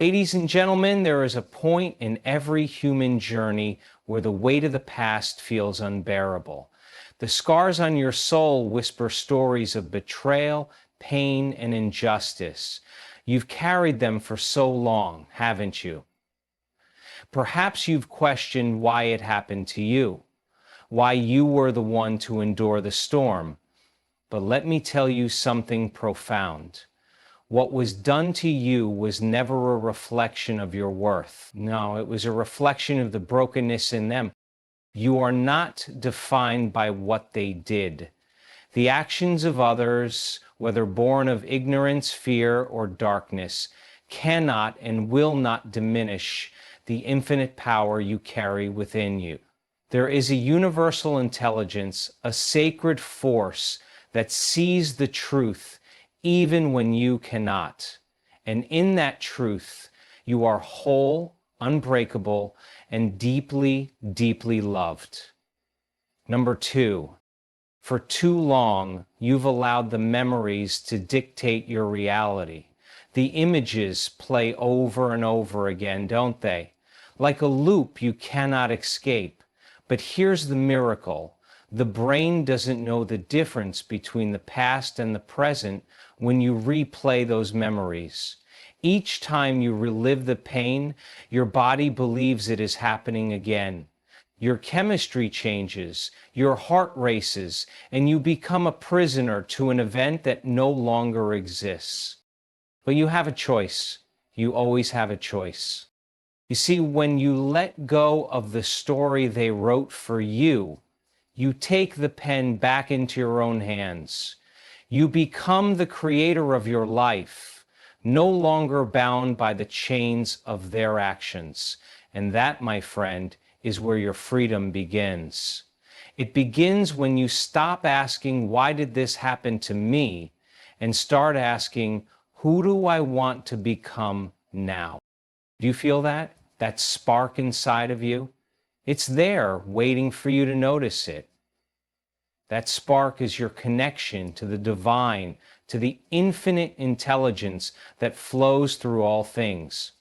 Ladies and gentlemen, there is a point in every human journey where the weight of the past feels unbearable. The scars on your soul whisper stories of betrayal, pain, and injustice. You've carried them for so long, haven't you? Perhaps you've questioned why it happened to you, why you were the one to endure the storm. But let me tell you something profound. What was done to you was never a reflection of your worth. No, it was a reflection of the brokenness in them. You are not defined by what they did. The actions of others, whether born of ignorance, fear, or darkness, cannot and will not diminish the infinite power you carry within you. There is a universal intelligence, a sacred force that sees the truth even when you cannot. And in that truth, you are whole, unbreakable, and deeply, deeply loved. Number 2, for too long, you've allowed the memories to dictate your reality. The images play over and over again, don't they? Like a loop you cannot escape. But here's the miracle. The brain doesn't know the difference between the past and the present when you replay those memories. Each time you relive the pain, your body believes it is happening again. Your chemistry changes, your heart races, and you become a prisoner to an event that no longer exists. But you have a choice. You always have a choice. You see, when you let go of the story they wrote for you, you take the pen back into your own hands. You become the creator of your life, no longer bound by the chains of their actions. And that, my friend, is where your freedom begins. It begins when you stop asking, why did this happen to me? And start asking, who do I want to become now? Do you feel that? That spark inside of you? It's there, waiting for you to notice it. That spark is your connection to the divine, to the infinite intelligence that flows through all things.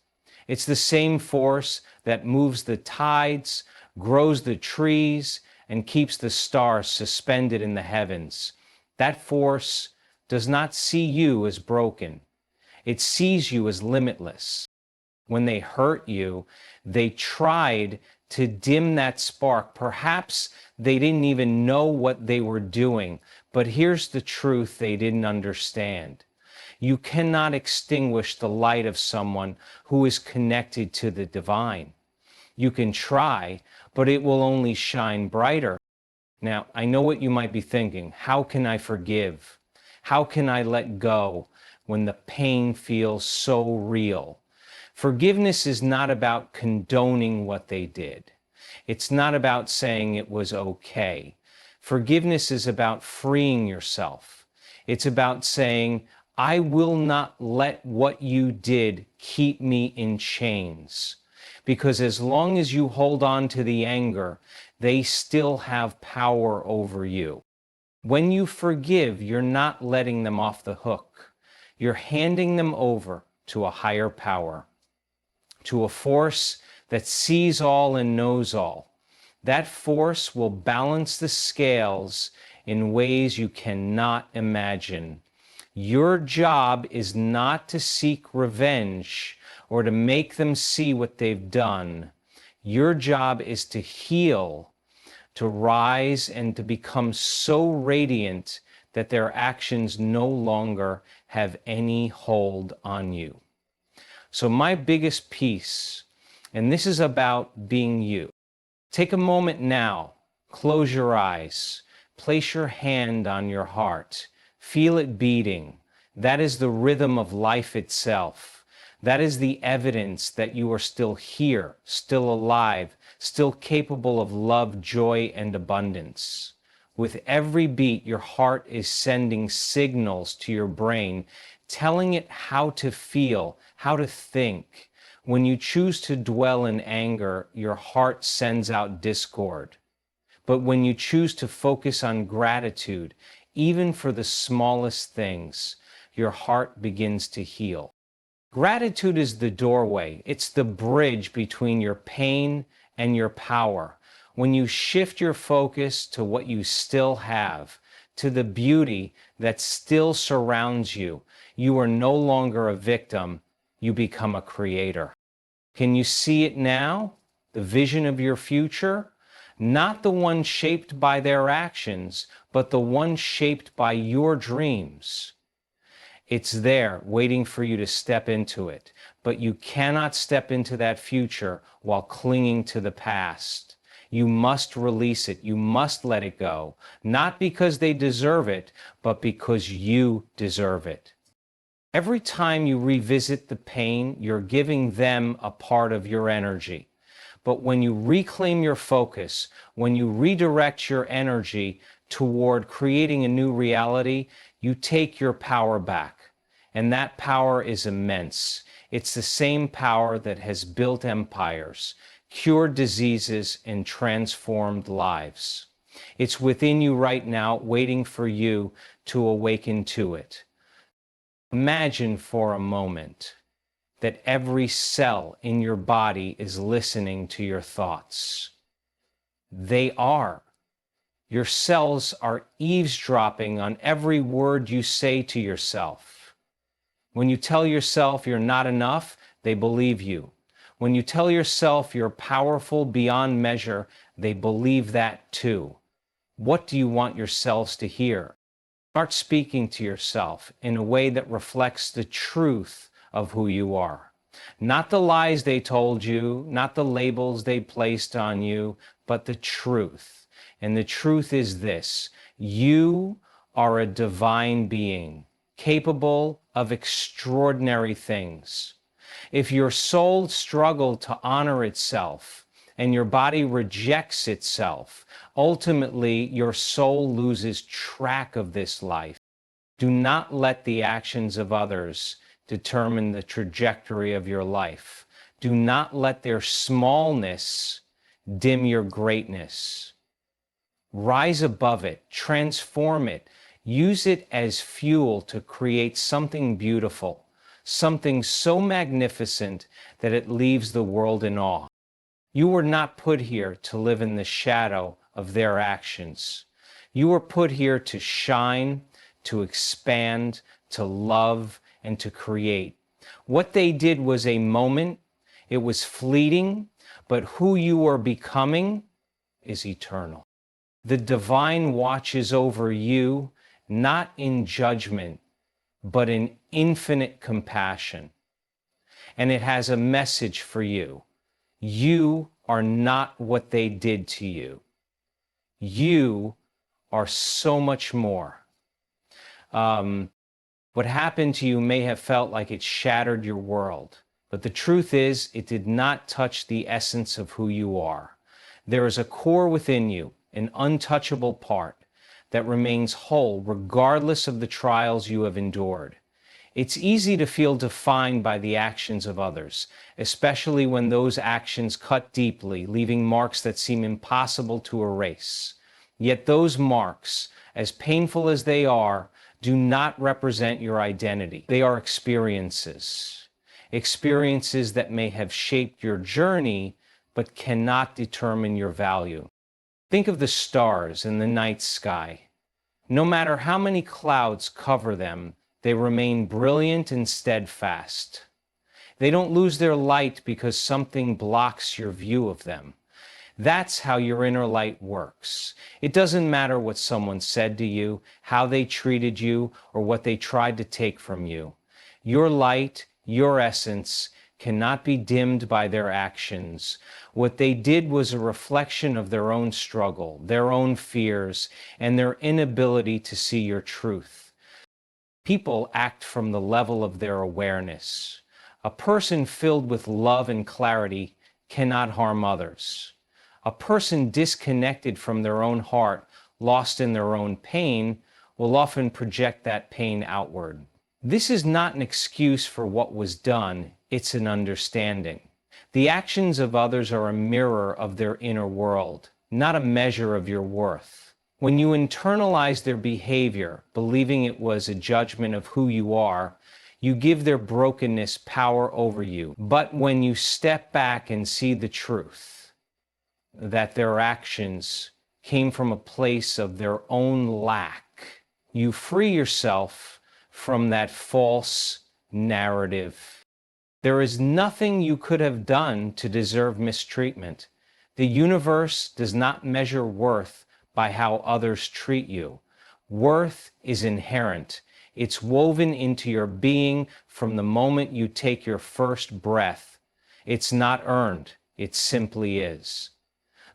It's the same force that moves the tides, grows the trees, and keeps the stars suspended in the heavens. That force does not see you as broken. It sees you as limitless. When they hurt you, they tried to dim that spark. Perhaps they didn't even know what they were doing, but here's the truth they didn't understand. You cannot extinguish the light of someone who is connected to the divine. You can try, but it will only shine brighter. Now, I know what you might be thinking. How can I forgive? How can I let go when the pain feels so real? Forgiveness is not about condoning what they did. It's not about saying it was okay. Forgiveness is about freeing yourself. It's about saying, I will not let what you did keep me in chains. Because as long as you hold on to the anger, they still have power over you. When you forgive, you're not letting them off the hook. You're handing them over to a higher power, to a force that sees all and knows all. That force will balance the scales in ways you cannot imagine. Your job is not to seek revenge or to make them see what they've done. Your job is to heal, to rise, and to become so radiant that their actions no longer have any hold on you. So my biggest piece, and this is about being you. Take a moment now, close your eyes, place your hand on your heart, feel it beating. That is the rhythm of life itself. That is the evidence that you are still here, still alive, still capable of love, joy, and abundance. With every beat, your heart is sending signals to your brain, telling it how to feel, how to think. When you choose to dwell in anger, your heart sends out discord. But when you choose to focus on gratitude, even for the smallest things, your heart begins to heal. Gratitude is the doorway. It's the bridge between your pain and your power. When you shift your focus to what you still have, to the beauty that still surrounds you, you are no longer a victim, you become a creator. Can you see it now? The vision of your future? Not the one shaped by their actions, but the one shaped by your dreams. It's there waiting for you to step into it, but you cannot step into that future while clinging to the past. You must release it. You must let it go, not because they deserve it, but because you deserve it. Every time you revisit the pain, you're giving them a part of your energy. But when you reclaim your focus, when you redirect your energy toward creating a new reality, you take your power back. And that power is immense. It's the same power that has built empires, cured diseases, and transformed lives. It's within you right now, waiting for you to awaken to it. Imagine for a moment that every cell in your body is listening to your thoughts. They are. Your cells are eavesdropping on every word you say to yourself. When you tell yourself you're not enough, they believe you. When you tell yourself you're powerful beyond measure, they believe that too. What do you want your cells to hear? Start speaking to yourself in a way that reflects the truth of who you are. Not the lies they told you, not the labels they placed on you, but the truth. And the truth is this: you are a divine being, capable of extraordinary things. If your soul struggled to honor itself and your body rejects itself, ultimately your soul loses track of this life. Do not let the actions of others determine the trajectory of your life. Do not let their smallness dim your greatness. Rise above it, transform it, use it as fuel to create something beautiful, something so magnificent that it leaves the world in awe. You were not put here to live in the shadow of their actions. You were put here to shine, to expand, to love, and to create. What they did was a moment, it was fleeting, but who you are becoming is eternal. The divine watches over you, not in judgment, but in infinite compassion. And it has a message for you. You are not what they did to you. You are so much more. What happened to you may have felt like it shattered your world, but the truth is, it did not touch the essence of who you are. There is a core within you, an untouchable part, that remains whole regardless of the trials you have endured. It's easy to feel defined by the actions of others, especially when those actions cut deeply, leaving marks that seem impossible to erase. Yet those marks, as painful as they are, do not represent your identity. They are experiences. Experiences that may have shaped your journey, but cannot determine your value. Think of the stars in the night sky. No matter how many clouds cover them, they remain brilliant and steadfast. They don't lose their light because something blocks your view of them. That's how your inner light works. It doesn't matter what someone said to you, how they treated you, or what they tried to take from you. Your light, your essence, cannot be dimmed by their actions. What they did was a reflection of their own struggle, their own fears, and their inability to see your truth. People act from the level of their awareness. A person filled with love and clarity cannot harm others. A person disconnected from their own heart, lost in their own pain, will often project that pain outward. This is not an excuse for what was done, it's an understanding. The actions of others are a mirror of their inner world, not a measure of your worth. When you internalize their behavior, believing it was a judgment of who you are, You give their brokenness power over you. But when you step back and see the truth, that their actions came from a place of their own lack, you free yourself from that false narrative. There is nothing you could have done to deserve mistreatment. The universe does not measure worth by how others treat you. Worth is inherent. It's woven into your being from the moment you take your first breath. It's not earned. It simply is.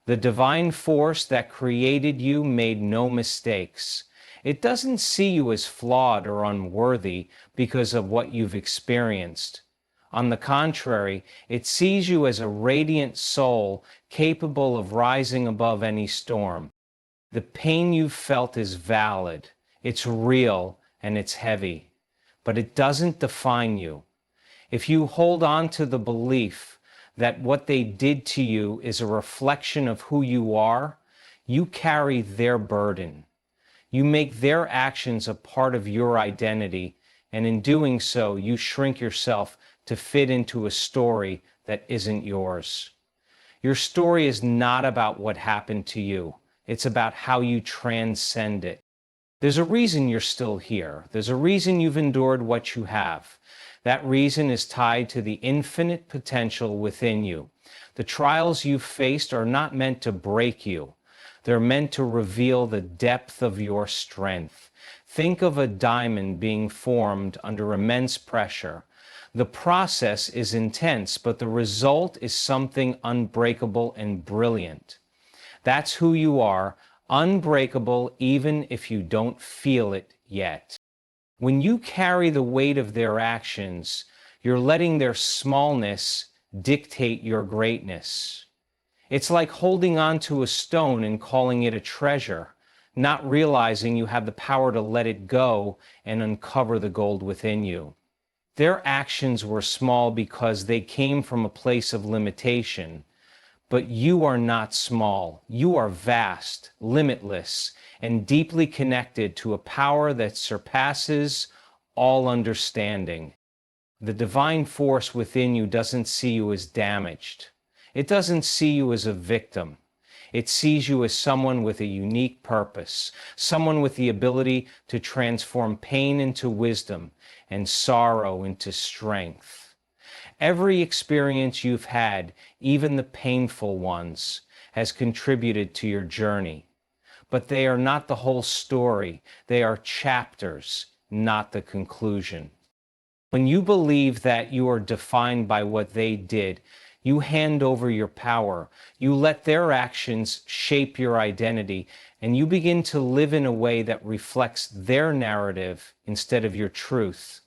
The divine force that created you made no mistakes. It doesn't see you as flawed or unworthy because of what you've experienced. On the contrary, it sees you as a radiant soul capable of rising above any storm. The pain you've felt is valid, it's real, and it's heavy, but it doesn't define you. If you hold on to the belief that what they did to you is a reflection of who you are, you carry their burden. You make their actions a part of your identity, and in doing so, you shrink yourself to fit into a story that isn't yours. Your story is not about what happened to you. It's about how you transcend it. There's a reason you're still here. There's a reason you've endured what you have. That reason is tied to the infinite potential within you. The trials you've faced are not meant to break you. They're meant to reveal the depth of your strength. Think of a diamond being formed under immense pressure. The process is intense, but the result is something unbreakable and brilliant. That's who you are, unbreakable even if you don't feel it yet. When you carry the weight of their actions, you're letting their smallness dictate your greatness. It's like holding on to a stone and calling it a treasure, not realizing you have the power to let it go and uncover the gold within you. Their actions were small because they came from a place of limitation. But you are not small. You are vast, limitless, and deeply connected to a power that surpasses all understanding. The divine force within you doesn't see you as damaged. It doesn't see you as a victim. It sees you as someone with a unique purpose, someone with the ability to transform pain into wisdom and sorrow into strength. Every experience you've had, even the painful ones, has contributed to your journey. But they are not the whole story. They are chapters, not the conclusion. When you believe that you are defined by what they did, you hand over your power. You let their actions shape your identity, and you begin to live in a way that reflects their narrative instead of your truth.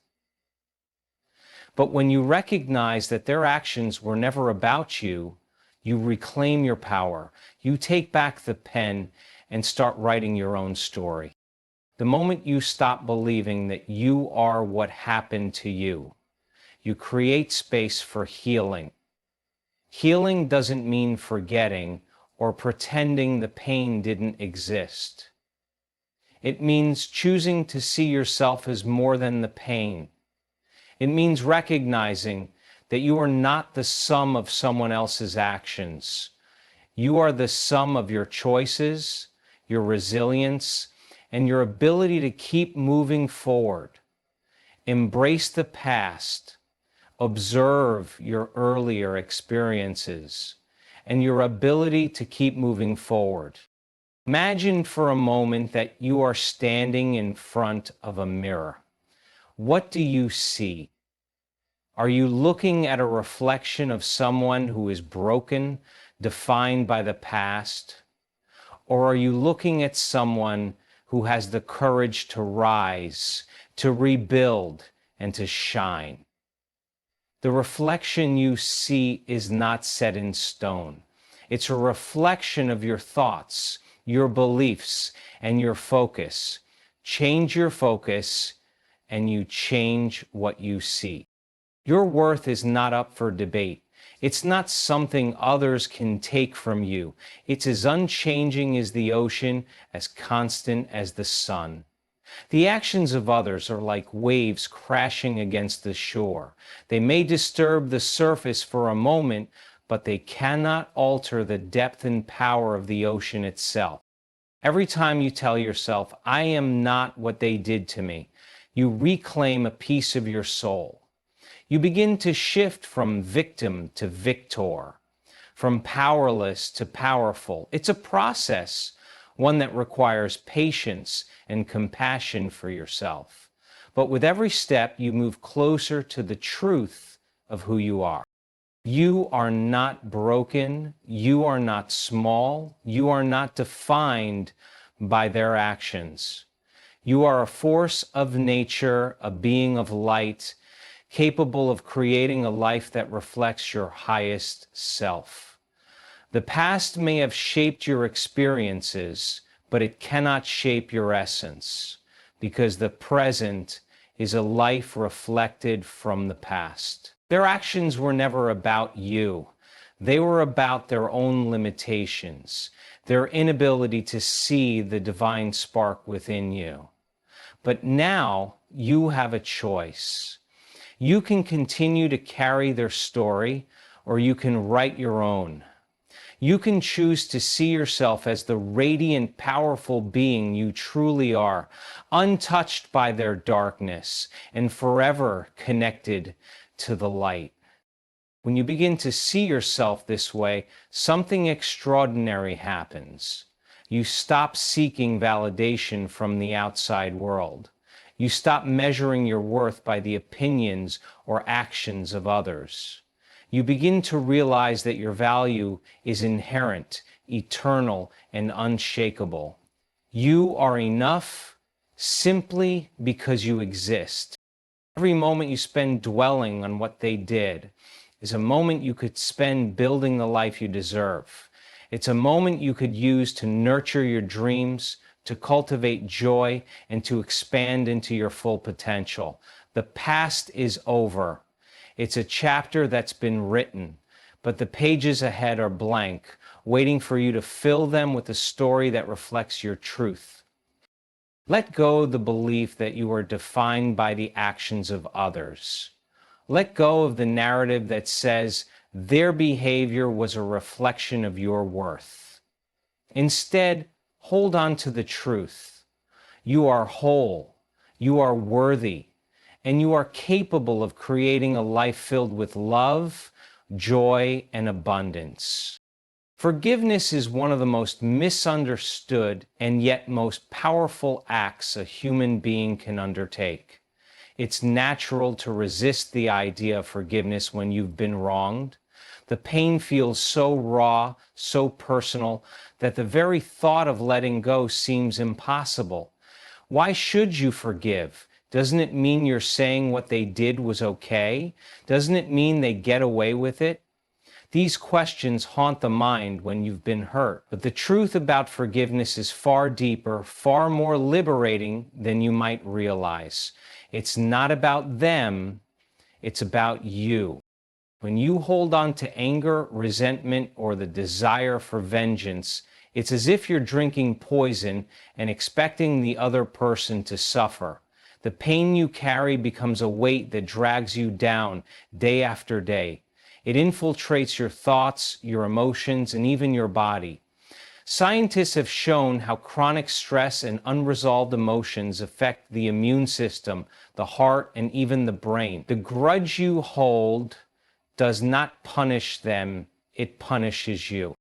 But when you recognize that their actions were never about you, you reclaim your power. You take back the pen and start writing your own story. The moment you stop believing that you are what happened to you, you create space for healing. Healing doesn't mean forgetting or pretending the pain didn't exist. It means choosing to see yourself as more than the pain. It means recognizing that you are not the sum of someone else's actions. You are the sum of your choices, your resilience, and your ability to keep moving forward. Embrace the past. Observe your earlier experiences and your ability to keep moving forward. Imagine for a moment that you are standing in front of a mirror. What do you see? Are you looking at a reflection of someone who is broken, defined by the past? Or are you looking at someone who has the courage to rise, to rebuild, and to shine? The reflection you see is not set in stone. It's a reflection of your thoughts, your beliefs, and your focus. Change your focus, and you change what you see. Your worth is not up for debate. It's not something others can take from you. It's as unchanging as the ocean, as constant as the sun. The actions of others are like waves crashing against the shore. They may disturb the surface for a moment, but they cannot alter the depth and power of the ocean itself. Every time you tell yourself, I am not what they did to me, you reclaim a piece of your soul. You begin to shift from victim to victor, from powerless to powerful. It's a process, one that requires patience and compassion for yourself. But with every step, you move closer to the truth of who you are. You are not broken. You are not small. You are not defined by their actions. You are a force of nature, a being of light, capable of creating a life that reflects your highest self. The past may have shaped your experiences, but it cannot shape your essence, because the present is a life reflected from the past. Their actions were never about you. They were about their own limitations, their inability to see the divine spark within you. But now you have a choice. You can continue to carry their story, or you can write your own. You can choose to see yourself as the radiant, powerful being you truly are, untouched by their darkness and forever connected to the light. When you begin to see yourself this way, something extraordinary happens. You stop seeking validation from the outside world. You stop measuring your worth by the opinions or actions of others. You begin to realize that your value is inherent, eternal, and unshakable. You are enough simply because you exist. Every moment you spend dwelling on what they did is a moment you could spend building the life you deserve. It's a moment you could use to nurture your dreams, to cultivate joy, and to expand into your full potential. The past is over. It's a chapter that's been written, but the pages ahead are blank, waiting for you to fill them with a story that reflects your truth. Let go of the belief that you are defined by the actions of others. Let go of the narrative that says their behavior was a reflection of your worth. Instead, hold on to the truth. You are whole, you are worthy, and you are capable of creating a life filled with love, joy, and abundance. Forgiveness is one of the most misunderstood and yet most powerful acts a human being can undertake. It's natural to resist the idea of forgiveness when you've been wronged. The pain feels so raw, so personal, that the very thought of letting go seems impossible. Why should you forgive? Doesn't it mean you're saying what they did was okay? Doesn't it mean they get away with it? These questions haunt the mind when you've been hurt. But the truth about forgiveness is far deeper, far more liberating than you might realize. It's not about them, it's about you. When you hold on to anger, resentment, or the desire for vengeance, it's as if you're drinking poison and expecting the other person to suffer. The pain you carry becomes a weight that drags you down day after day. It infiltrates your thoughts, your emotions, and even your body. Scientists have shown how chronic stress and unresolved emotions affect the immune system, the heart, and even the brain. The grudge you hold does not punish them, it punishes you.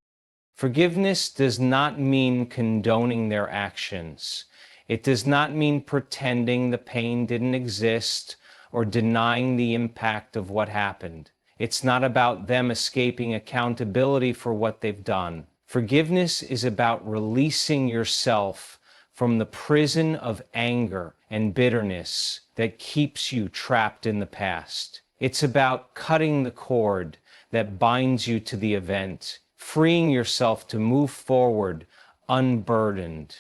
Forgiveness does not mean condoning their actions. It does not mean pretending the pain didn't exist or denying the impact of what happened. It's not about them escaping accountability for what they've done. Forgiveness is about releasing yourself from the prison of anger and bitterness that keeps you trapped in the past. It's about cutting the cord that binds you to the event, freeing yourself to move forward unburdened.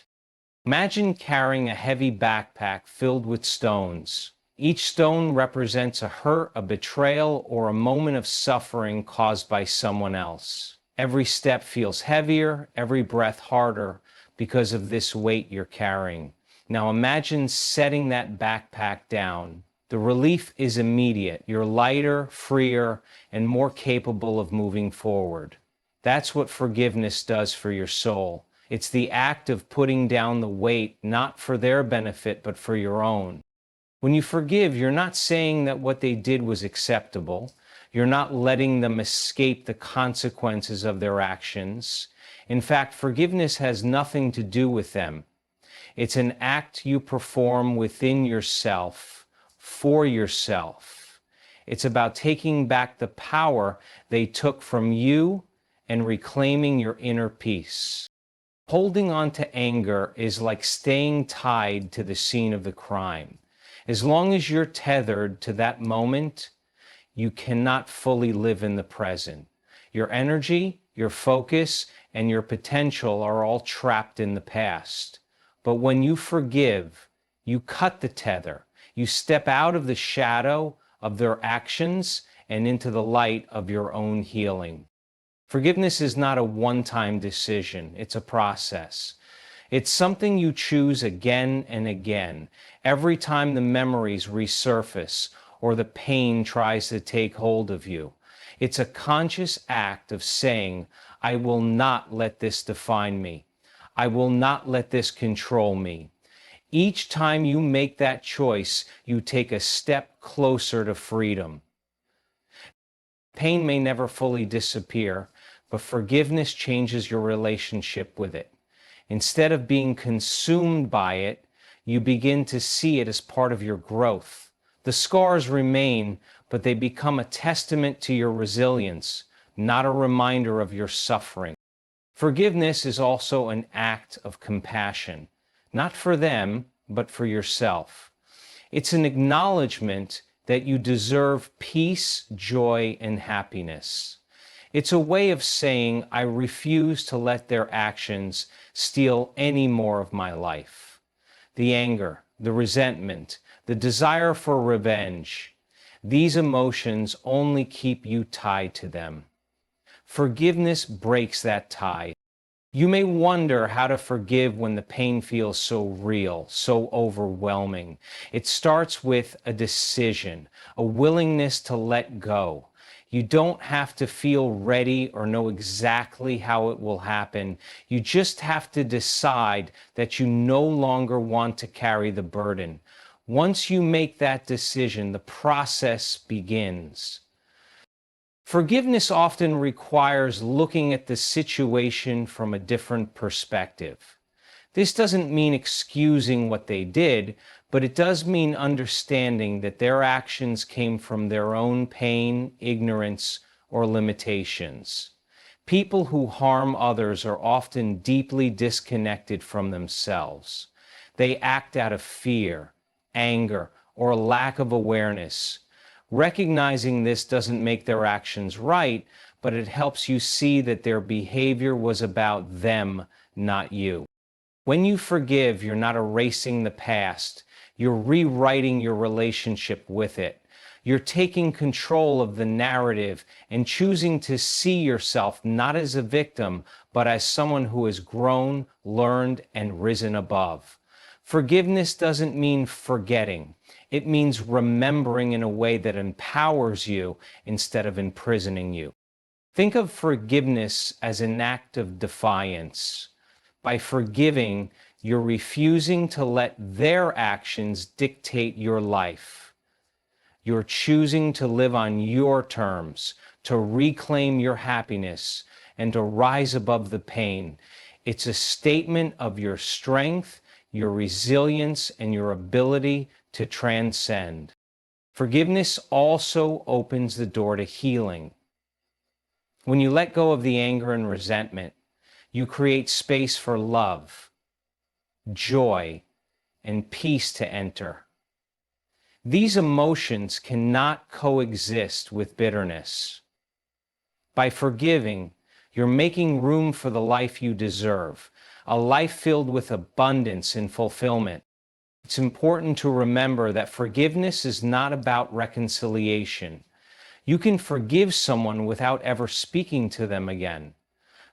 Imagine carrying a heavy backpack filled with stones. Each stone represents a hurt, a betrayal, or a moment of suffering caused by someone else. Every step feels heavier, every breath harder because of this weight you're carrying. Now imagine setting that backpack down. The relief is immediate. You're lighter, freer, and more capable of moving forward. That's what forgiveness does for your soul. It's the act of putting down the weight, not for their benefit, but for your own. When you forgive, you're not saying that what they did was acceptable. You're not letting them escape the consequences of their actions. In fact, forgiveness has nothing to do with them. It's an act you perform within yourself, for yourself. It's about taking back the power they took from you and reclaiming your inner peace. Holding on to anger is like staying tied to the scene of the crime. As long as you're tethered to that moment, you cannot fully live in the present. Your energy, your focus, and your potential are all trapped in the past. But when you forgive, you cut the tether. You step out of the shadow of their actions and into the light of your own healing. Forgiveness is not a one-time decision. It's a process. It's something you choose again and again, every time the memories resurface or the pain tries to take hold of you. It's a conscious act of saying, I will not let this define me. I will not let this control me. Each time you make that choice, you take a step closer to freedom. Pain may never fully disappear, but forgiveness changes your relationship with it. Instead of being consumed by it, you begin to see it as part of your growth. The scars remain, but they become a testament to your resilience, not a reminder of your suffering. Forgiveness is also an act of compassion, not for them, but for yourself. It's an acknowledgement that you deserve peace, joy, and happiness. It's a way of saying, I refuse to let their actions steal any more of my life. The anger, the resentment, the desire for revenge, these emotions only keep you tied to them. Forgiveness breaks that tie. You may wonder how to forgive when the pain feels so real, so overwhelming. It starts with a decision, a willingness to let go. You don't have to feel ready or know exactly how it will happen. You just have to decide that you no longer want to carry the burden. Once you make that decision, the process begins. Forgiveness often requires looking at the situation from a different perspective. This doesn't mean excusing what they did, but it does mean understanding that their actions came from their own pain, ignorance, or limitations. People who harm others are often deeply disconnected from themselves. They act out of fear, anger, or a lack of awareness. Recognizing this doesn't make their actions right, but it helps you see that their behavior was about them, not you. When you forgive, you're not erasing the past. You're rewriting your relationship with it. You're taking control of the narrative and choosing to see yourself not as a victim, but as someone who has grown, learned, and risen above. Forgiveness doesn't mean forgetting. It means remembering in a way that empowers you instead of imprisoning you. Think of forgiveness as an act of defiance. By forgiving, you're refusing to let their actions dictate your life. You're choosing to live on your terms, to reclaim your happiness, and to rise above the pain. It's a statement of your strength, your resilience, and your ability to transcend. Forgiveness also opens the door to healing. When you let go of the anger and resentment, you create space for love, joy, and peace to enter. These emotions cannot coexist with bitterness. By forgiving, you're making room for the life you deserve, a life filled with abundance and fulfillment. It's important to remember that forgiveness is not about reconciliation. You can forgive someone without ever speaking to them again.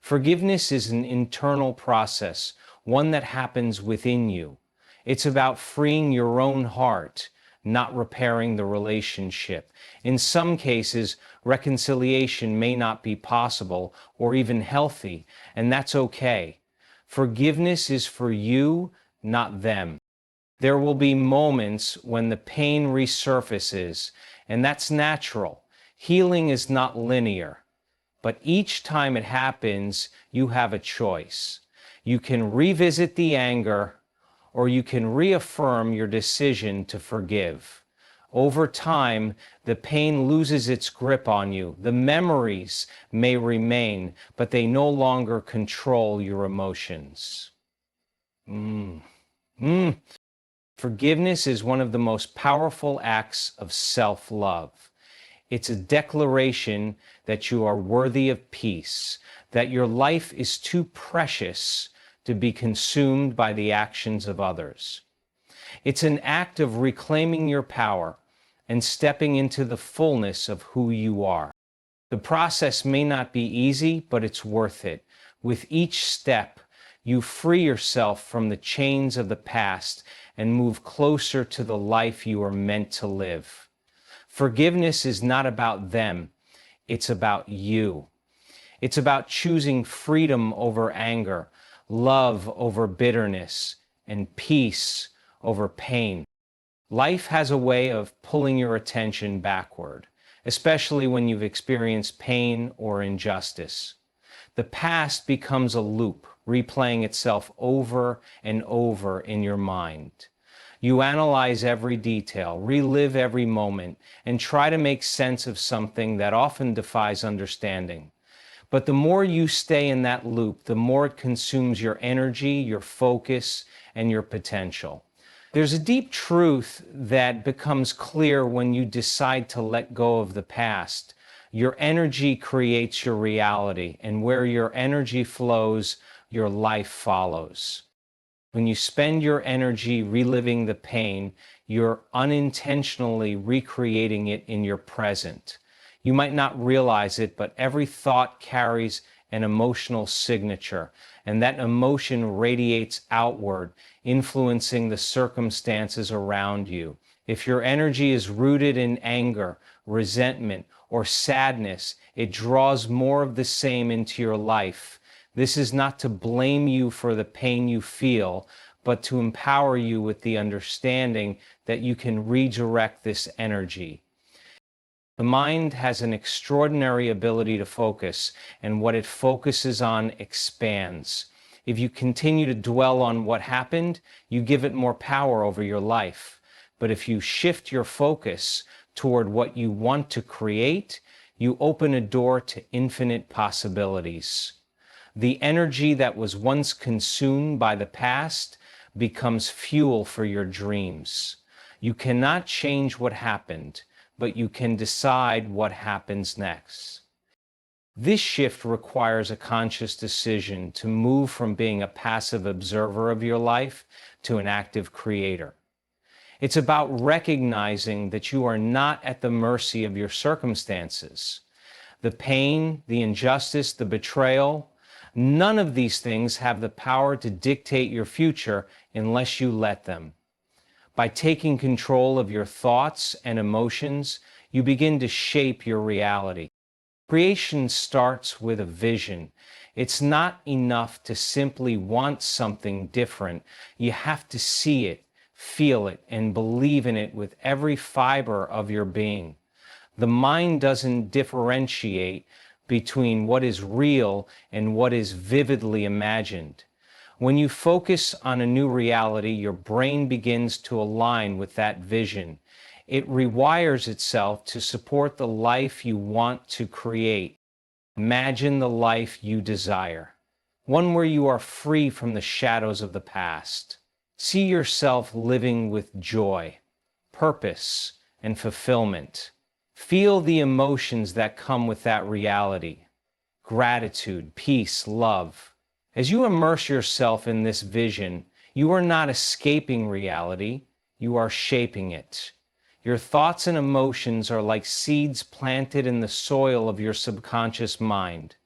Forgiveness is an internal process, one that happens within you. It's about freeing your own heart, not repairing the relationship. In some cases, reconciliation may not be possible or even healthy, and that's okay. Forgiveness is for you, not them. There will be moments when the pain resurfaces, and that's natural. Healing is not linear, but each time it happens, you have a choice. You can revisit the anger, or you can reaffirm your decision to forgive. Over time, the pain loses its grip on you. The memories may remain, but they no longer control your emotions. Forgiveness is one of the most powerful acts of self-love. It's a declaration that you are worthy of peace, that your life is too precious to be consumed by the actions of others. It's an act of reclaiming your power and stepping into the fullness of who you are. The process may not be easy, but it's worth it. With each step, you free yourself from the chains of the past and move closer to the life you are meant to live. Forgiveness is not about them, it's about you. It's about choosing freedom over anger, love over bitterness, and peace over pain. Life has a way of pulling your attention backward, especially when you've experienced pain or injustice. The past becomes a loop, replaying itself over and over in your mind. You analyze every detail, relive every moment, and try to make sense of something that often defies understanding. But the more you stay in that loop, the more it consumes your energy, your focus, and your potential. There's a deep truth that becomes clear when you decide to let go of the past. Your energy creates your reality, and where your energy flows, your life follows. When you spend your energy reliving the pain, you're unintentionally recreating it in your present. You might not realize it, but every thought carries an emotional signature, and that emotion radiates outward, influencing the circumstances around you. If your energy is rooted in anger, resentment, or sadness, it draws more of the same into your life. This is not to blame you for the pain you feel, but to empower you with the understanding that you can redirect this energy. The mind has an extraordinary ability to focus, and what it focuses on expands. If you continue to dwell on what happened, you give it more power over your life. But if you shift your focus toward what you want to create, you open a door to infinite possibilities. The energy that was once consumed by the past becomes fuel for your dreams. You cannot change what happened, but you can decide what happens next. This shift requires a conscious decision to move from being a passive observer of your life to an active creator. It's about recognizing that you are not at the mercy of your circumstances. The pain, the injustice, the betrayal, none of these things have the power to dictate your future unless you let them. By taking control of your thoughts and emotions, you begin to shape your reality. Creation starts with a vision. It's not enough to simply want something different. You have to see it, feel it, and believe in it with every fiber of your being. The mind doesn't differentiate between what is real and what is vividly imagined. When you focus on a new reality, your brain begins to align with that vision. It rewires itself to support the life you want to create. Imagine the life you desire, one where you are free from the shadows of the past. See yourself living with joy, purpose, and fulfillment. Feel the emotions that come with that reality: gratitude, peace, love. As you immerse yourself in this vision, you are not escaping reality, you are shaping it. Your thoughts and emotions are like seeds planted in the soil of your subconscious mind.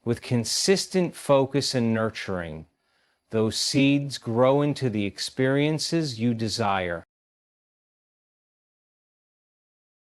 With consistent focus and nurturing, Those seeds grow into the experiences you desire.